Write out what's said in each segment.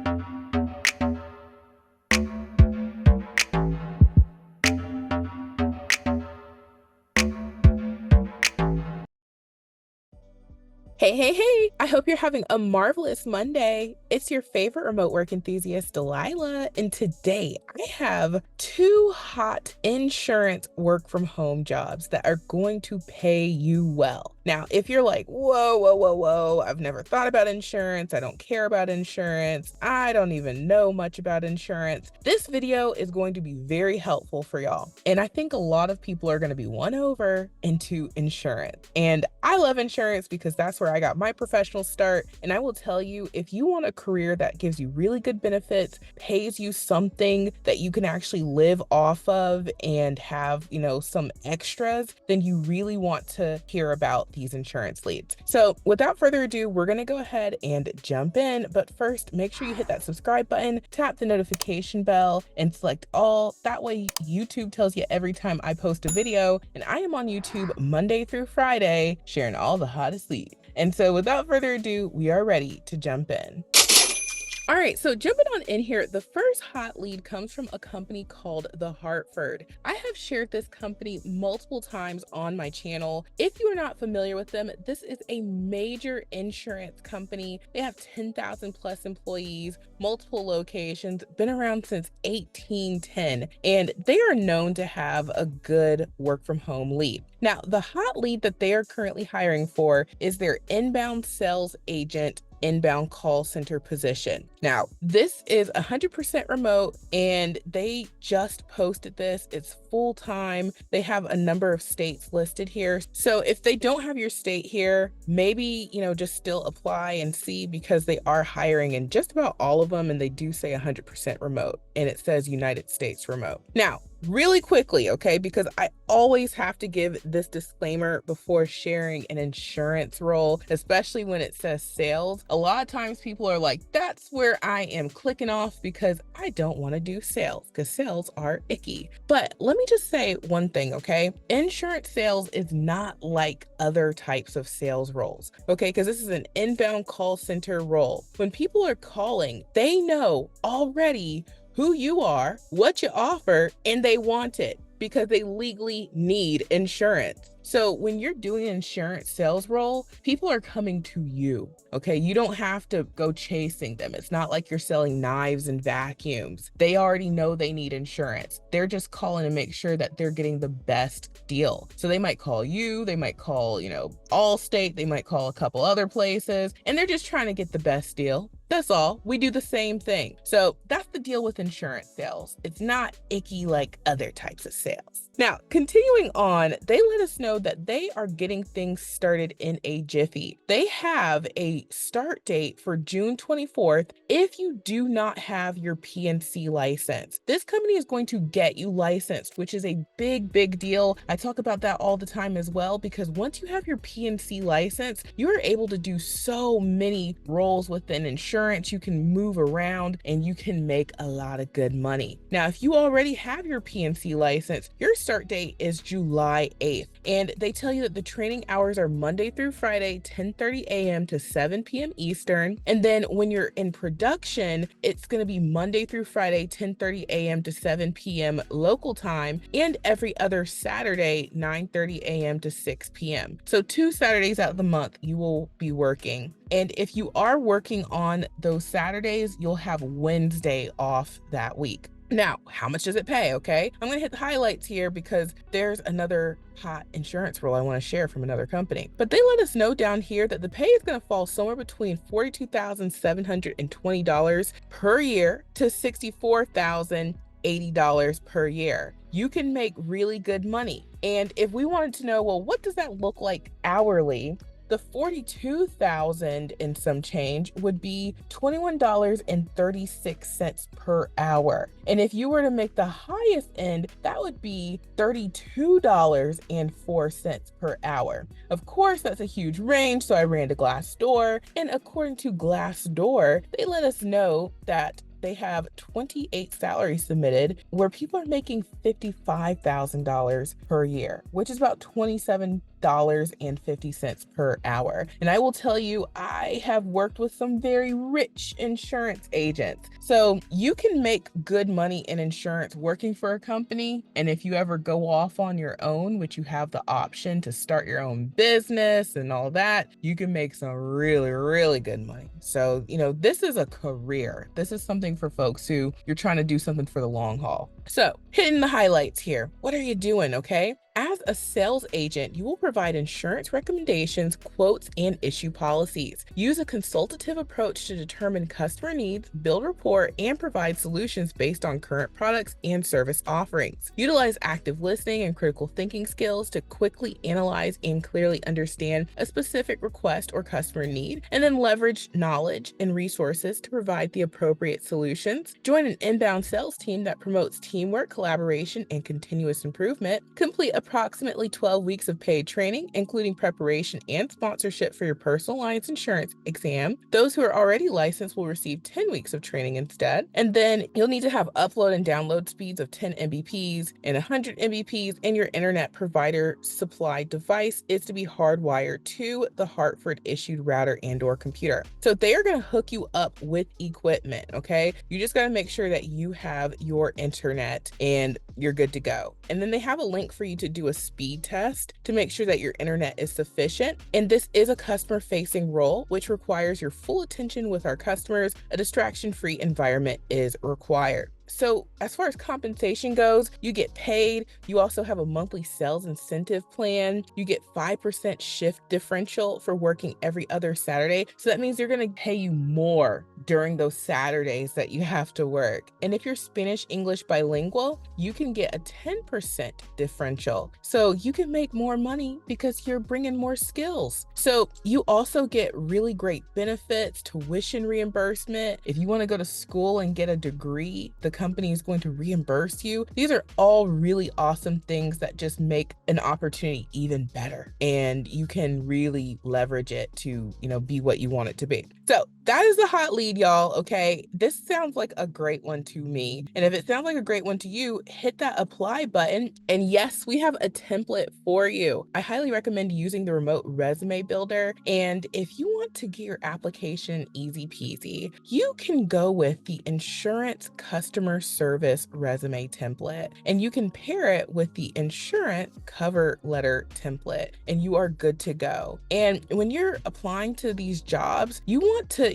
Hey, hey, hey! I hope you're having a marvelous Monday. It's your favorite remote work enthusiast, Delilah, and today I have two hot insurance work from home jobs that are going to pay you well. Now, if you're like, whoa, whoa, whoa, whoa, I've never thought about insurance, I don't care about insurance, I don't even know much about insurance, this video is going to be very helpful for y'all. And I think a lot of people are going to be won over into insurance. And I love insurance because that's where I got my professional start. And I will tell you, if you want a career that gives you really good benefits, pays you something that you can actually live off of and have, some extras, then you really want to hear about these insurance leads. So without further ado, we're going to go ahead and jump in. But first, make sure you hit that subscribe button, tap the notification bell, and select all. That way YouTube tells you every time I post a video. And I am on YouTube Monday through Friday, sharing all the hottest leads. And so without further ado, we are ready to jump in. All right, so jumping on in here, the first hot lead comes from a company called The Hartford. I have shared this company multiple times on my channel. If you are not familiar with them, this is a major insurance company. They have 10,000 plus employees, multiple locations, been around since 1810, and they are known to have a good work from home lead. Now, the hot lead that they are currently hiring for is their inbound sales agent inbound call center position. Now, this is 100% remote and they just posted this. It's full time. They have a number of states listed here. So if they don't have your state here, maybe, just still apply and see, because they are hiring in just about all of them. And they do say 100% remote, and it says United States remote. Now, really quickly, okay, because I always have to give this disclaimer before sharing an insurance role, especially when it says sales. A lot of times people are like, that's where I am clicking off because I don't want to do sales, because sales are icky. But let me just say one thing, okay? Insurance sales is not like other types of sales roles, okay? Because this is an inbound call center role. When people are calling, they know already who you are, what you offer, and they want it because they legally need insurance. So when you're doing an insurance sales role, people are coming to you, okay? You don't have to go chasing them. It's not like you're selling knives and vacuums. They already know they need insurance. They're just calling to make sure that they're getting the best deal. So they might call you, they might call, Allstate, they might call a couple other places, and they're just trying to get the best deal. That's all. We do the same thing. So that's the deal with insurance sales. It's not icky like other types of sales. Now, continuing on, they let us know that they are getting things started in a jiffy. They have a start date for June 24th if you do not have your PNC license. This company is going to get you licensed, which is a big, big deal. I talk about that all the time as well, because once you have your PNC license, you're able to do so many roles within insurance. You can move around and you can make a lot of good money. Now, if you already have your PNC license, your start date is July 8th. And they tell you that the training hours are Monday through Friday, 10:30 a.m. to 7 p.m. Eastern. And then when you're in production, it's going to be Monday through Friday, 10:30 a.m. to 7 p.m. local time, and every other Saturday, 9:30 a.m. to 6 p.m. So 2 Saturdays out of the month, you will be working. And if you are working on those Saturdays, you'll have Wednesday off that week. Now, how much does it pay? Okay, I'm going to hit the highlights here because there's another hot insurance role I want to share from another company. But they let us know down here that the pay is going to fall somewhere between $42,720 per year to $64,080 per year. You can make really good money. And if we wanted to know, well, what does that look like hourly? The 42,000 and some change would be $21.36 per hour. And if you were to make the highest end, that would be $32.04 per hour. Of course, that's a huge range, so I ran to Glassdoor, and according to Glassdoor, they let us know that they have 28 salaries submitted where people are making $55,000 per year, which is about $8.50 per hour. And I will tell you, I have worked with some very rich insurance agents. So you can make good money in insurance working for a company. And if you ever go off on your own, which you have the option to start your own business and all that, you can make some really, really good money. So, this is a career. This is something for folks who you're trying to do something for the long haul. So, hitting the highlights here. What are you doing, okay? As a sales agent, you will provide insurance recommendations, quotes, and issue policies. Use a consultative approach to determine customer needs, build rapport, and provide solutions based on current products and service offerings. Utilize active listening and critical thinking skills to quickly analyze and clearly understand a specific request or customer need, and then leverage knowledge and resources to provide the appropriate solutions. Join an inbound sales team that promotes teamwork, collaboration, and continuous improvement. Complete approximately 12 weeks of paid training, including preparation and sponsorship for your personal lines insurance exam. Those who are already licensed will receive 10 weeks of training instead. And then you'll need to have upload and download speeds of 10 Mbps and 100 Mbps, and your internet provider supplied device is to be hardwired to the Hartford issued router and/or computer. So they are going to hook you up with equipment, okay? You just got to make sure that you have your internet and you're good to go. And then they have a link for you to do a speed test to make sure that your internet is sufficient. And this is a customer-facing role, which requires your full attention with our customers. A distraction-free environment is required. So as far as compensation goes, you get paid. You also have a monthly sales incentive plan. You get 5% shift differential for working every other Saturday. So that means they're going to pay you more during those Saturdays that you have to work. And if you're Spanish English bilingual, you can get a 10% differential. So you can make more money because you're bringing more skills. So you also get really great benefits, tuition reimbursement. If you want to go to school and get a degree, the company is going to reimburse you. These are all really awesome things that just make an opportunity even better. And you can really leverage it to, be what you want it to be. So that is the hot lead, y'all. Okay. This sounds like a great one to me. And if it sounds like a great one to you, hit that apply button. And yes, we have a template for you. I highly recommend using the remote resume builder. And if you want to get your application easy peasy, you can go with the insurance customer service resume template, and you can pair it with the insurance cover letter template, and you are good to go. And when you're applying to these jobs, you want to,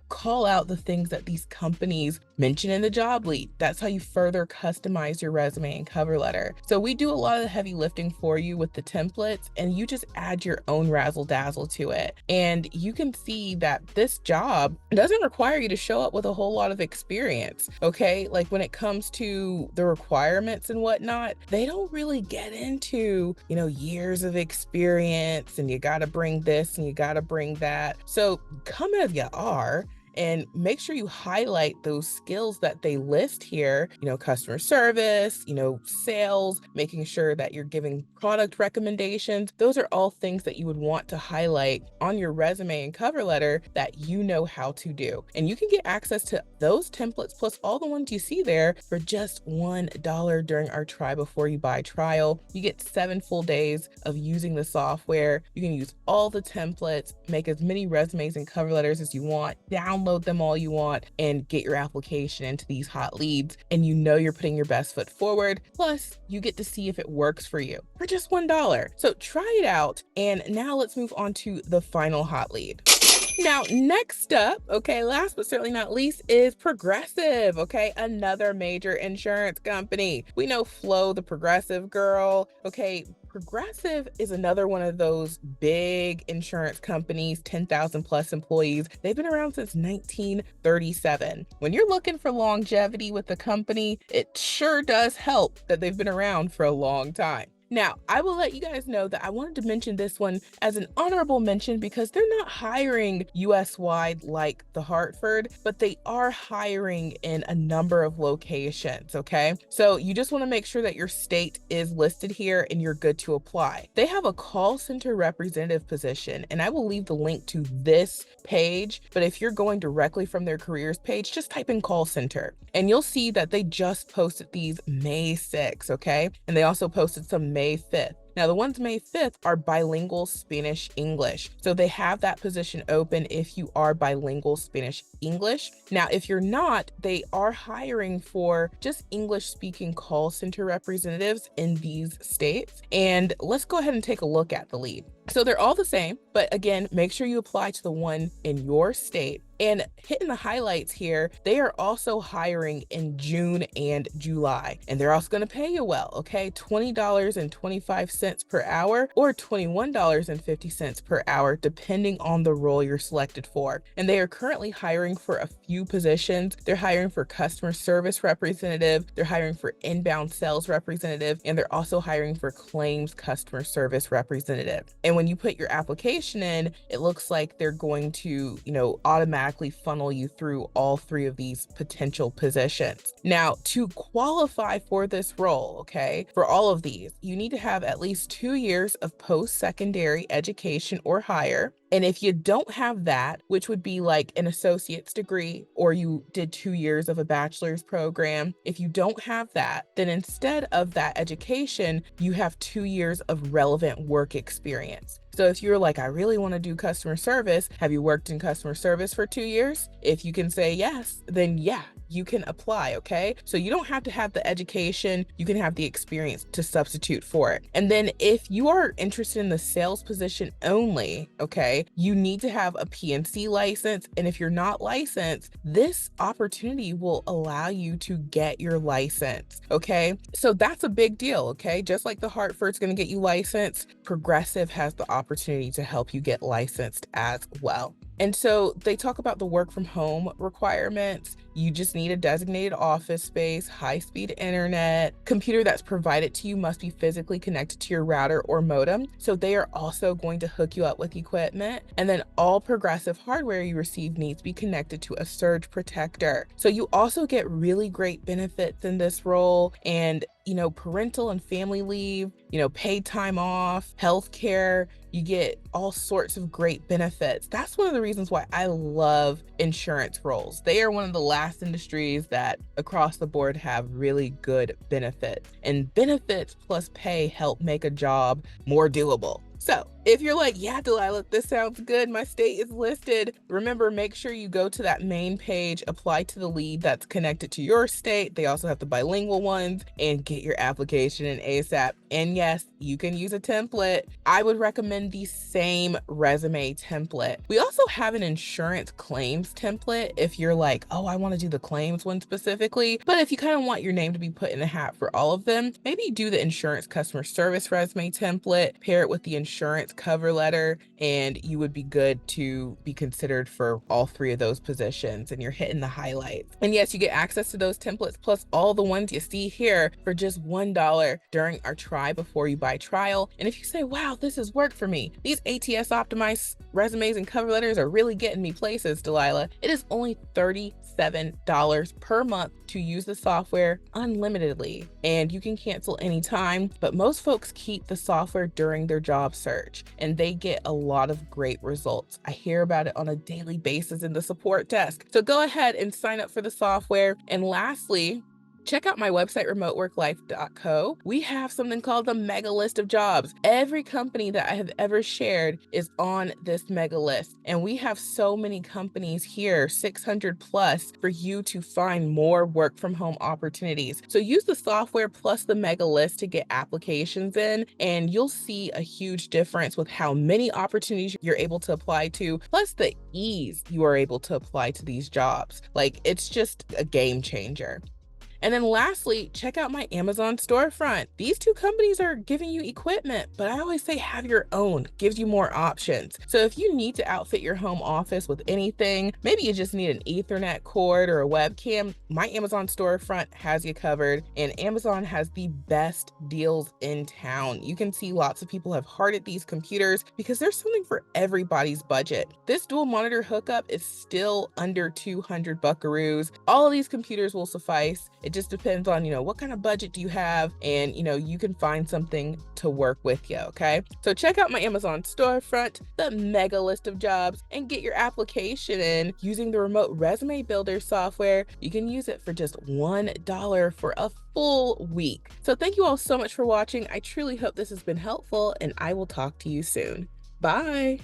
call out the things that these companies mention in the job lead. That's how you further customize your resume and cover letter. So we do a lot of the heavy lifting for you with the templates, and you just add your own razzle dazzle to it. And you can see that this job doesn't require you to show up with a whole lot of experience. Okay. Like when it comes to the requirements and whatnot, they don't really get into, years of experience and you got to bring this and you got to bring that. So come as you are. And make sure you highlight those skills that they list here, customer service, sales, making sure that you're giving product recommendations. Those are all things that you would want to highlight on your resume and cover letter that you know how to do. And you can get access to those templates plus all the ones you see there for just $1 during our try before you buy trial. You get 7 full days of using the software. You can use all the templates, make as many resumes and cover letters as you want, download them all you want, and get your application into these hot leads. And you're putting your best foot forward. Plus, you get to see if it works for you for just $1. So try it out. And now let's move on to the final hot lead. Now, next up, okay, last but certainly not least, is Progressive, okay, another major insurance company. We know Flo, the Progressive girl, okay. Progressive is another one of those big insurance companies, 10,000 plus employees. They've been around since 1937. When you're looking for longevity with the company, it sure does help that they've been around for a long time. Now, I will let you guys know that I wanted to mention this one as an honorable mention because they're not hiring US-wide like the Hartford, but they are hiring in a number of locations, okay? So you just want to make sure that your state is listed here and you're good to apply. They have a call center representative position, and I will leave the link to this page, but if you're going directly from their careers page, just type in call center, and you'll see that they just posted these May 6th, okay? And they also posted some May 5th. Now, the ones May 5th are bilingual Spanish English. So they have that position open if you are bilingual Spanish English. Now, if you're not, they are hiring for just English speaking call center representatives in these states. And let's go ahead and take a look at the lead. So they're all the same, but again, make sure you apply to the one in your state. And hitting the highlights here, they are also hiring in June and July, and they're also going to pay you well, okay? $20.25 per hour or $21.50 per hour, depending on the role you're selected for. And they are currently hiring for a few positions. They're hiring for customer service representative, they're hiring for inbound sales representative, and they're also hiring for claims customer service representative. And when you put your application in, it looks like they're going to, automatically funnel you through all three of these potential positions. Now, to qualify for this role, okay, for all of these, you need to have at least 2 years of post-secondary education or higher. And if you don't have that, which would be like an associate's degree, or you did 2 years of a bachelor's program, if you don't have that, then instead of that education, you have 2 years of relevant work experience. So if you're like, I really want to do customer service, have you worked in customer service for 2 years? If you can say yes, then yeah, you can apply, okay? So you don't have to have the education, you can have the experience to substitute for it. And then if you are interested in the sales position only, okay, you need to have a PNC license. And if you're not licensed, this opportunity will allow you to get your license, okay? So that's a big deal, okay? Just like the Hartford's gonna get you licensed, Progressive has the opportunity to help you get licensed as well. And so they talk about the work from home requirements. You just need a designated office space, high-speed internet, computer that's provided to you must be physically connected to your router or modem. So they are also going to hook you up with equipment. And then all Progressive hardware you receive needs to be connected to a surge protector. So you also get really great benefits in this role, and parental and family leave, paid time off, healthcare. You get all sorts of great benefits. That's one of the reasons why I love insurance roles. They are one of the last industries that across the board have really good benefits. And benefits plus pay help make a job more doable. So if you're like, yeah, Delilah, this sounds good, my state is listed, remember, make sure you go to that main page, apply to the lead that's connected to your state. They also have the bilingual ones, and get your application in ASAP. And yes, you can use a template. I would recommend the same resume template. We also have an insurance claims template if you're like, oh, I want to do the claims one specifically. But if you kind of want your name to be put in a hat for all of them, maybe do the insurance customer service resume template, pair it with the insurance cover letter, and you would be good to be considered for all three of those positions, and you're hitting the highlights. And yes, you get access to those templates plus all the ones you see here for just $1 during our try before you buy trial. And if you say, wow, this has worked for me, these ATS optimized resumes and cover letters are really getting me places, Delilah, it is only $37 per month to use the software unlimitedly, and you can cancel anytime. But most folks keep the software during their job search, and they get a lot of great results. I hear about it on a daily basis in the support desk. So go ahead and sign up for the software. And lastly, check out my website, remoteworklife.co. We have something called the mega list of jobs. Every company that I have ever shared is on this mega list. And we have so many companies here, 600 plus, for you to find more work from home opportunities. So use the software plus the mega list to get applications in, and you'll see a huge difference with how many opportunities you're able to apply to, plus the ease you are able to apply to these jobs. Like, it's just a game changer. And then lastly, check out my Amazon storefront. These two companies are giving you equipment, but I always say have your own, gives you more options. So if you need to outfit your home office with anything, maybe you just need an Ethernet cord or a webcam, my Amazon storefront has you covered, and Amazon has the best deals in town. You can see lots of people have hearted these computers because there's something for everybody's budget. This dual monitor hookup is still under 200 buckaroos. All of these computers will suffice. It just depends on, what kind of budget do you have, and, you can find something to work with you, okay? So check out my Amazon storefront, the mega list of jobs, and get your application in using the remote resume builder software. You can use it for just $1 for a full week. So thank you all so much for watching. I truly hope this has been helpful, and I will talk to you soon. Bye.